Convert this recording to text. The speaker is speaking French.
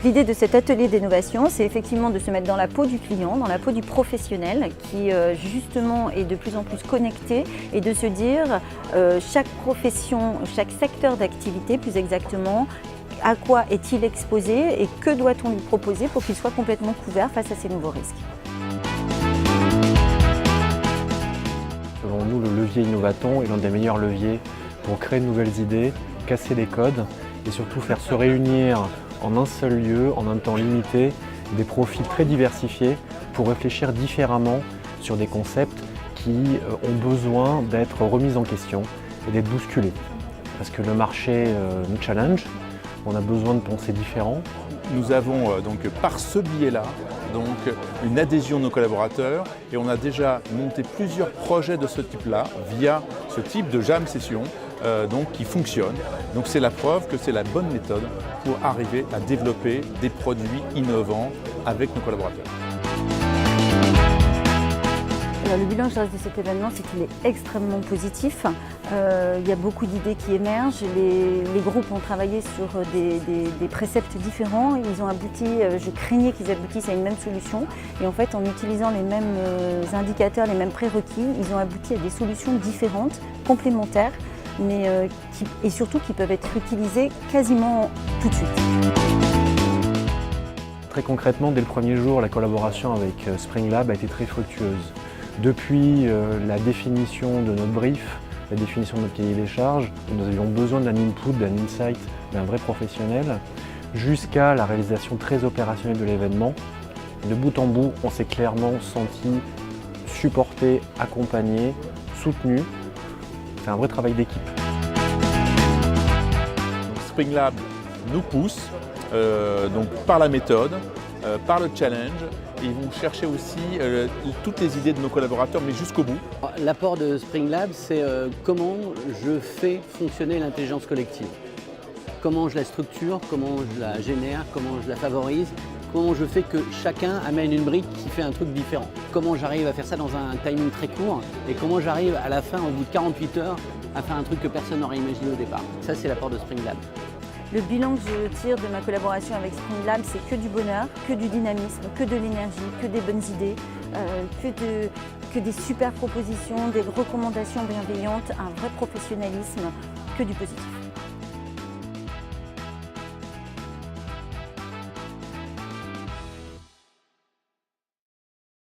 L'idée de cet atelier d'innovation, c'est effectivement de se mettre dans la peau du client, dans la peau du professionnel qui justement est de plus en plus connecté et de se dire chaque profession, chaque secteur d'activité plus exactement, à quoi est-il exposé et que doit-on lui proposer pour qu'il soit complètement couvert face à ces nouveaux risques. Selon nous, le levier Innovaton est l'un des meilleurs leviers pour créer de nouvelles idées, casser les codes et surtout faire se réunir en un seul lieu, en un temps limité, des profils très diversifiés pour réfléchir différemment sur des concepts qui ont besoin d'être remis en question et d'être bousculés. Parce que le marché nous challenge, on a besoin de penser différent. Nous avons donc par ce biais-là une adhésion de nos collaborateurs et on a déjà monté plusieurs projets de ce type-là via ce type de jam session qui fonctionne. Donc c'est la preuve que c'est la bonne méthode pour arriver à développer des produits innovants avec nos collaborateurs. Alors, le bilan de cet événement, c'est qu'il est extrêmement positif. Il y a beaucoup d'idées qui émergent. Les groupes ont travaillé sur des préceptes différents. Ils ont abouti, je craignais qu'ils aboutissent à une même solution. Et en fait, en utilisant les mêmes indicateurs, les mêmes prérequis, ils ont abouti à des solutions différentes, complémentaires, et surtout qui peuvent être utilisées quasiment tout de suite. Très concrètement, dès le premier jour, la collaboration avec Springlab a été très fructueuse. Depuis la définition de notre brief, la définition de notre cahier des charges, nous avions besoin d'un input, d'un insight, d'un vrai professionnel, jusqu'à la réalisation très opérationnelle de l'événement. De bout en bout, on s'est clairement senti supporté, accompagné, soutenu. C'est un vrai travail d'équipe. Springlab nous pousse par la méthode, par le challenge. Et ils vont chercher aussi toutes les idées de nos collaborateurs, mais jusqu'au bout. L'apport de Springlab, c'est comment je fais fonctionner l'intelligence collective. Comment je la structure, comment je la génère, comment je la favorise, comment je fais que chacun amène une brique qui fait un truc différent. Comment j'arrive à faire ça dans un timing très court et comment j'arrive à la fin, au bout de 48 heures, à faire un truc que personne n'aurait imaginé au départ. Ça, c'est l'apport de Springlab. Le bilan que je tire de ma collaboration avec Springlab, c'est que du bonheur, que du dynamisme, que de l'énergie, que des bonnes idées, que des super propositions, des recommandations bienveillantes, un vrai professionnalisme, que du positif.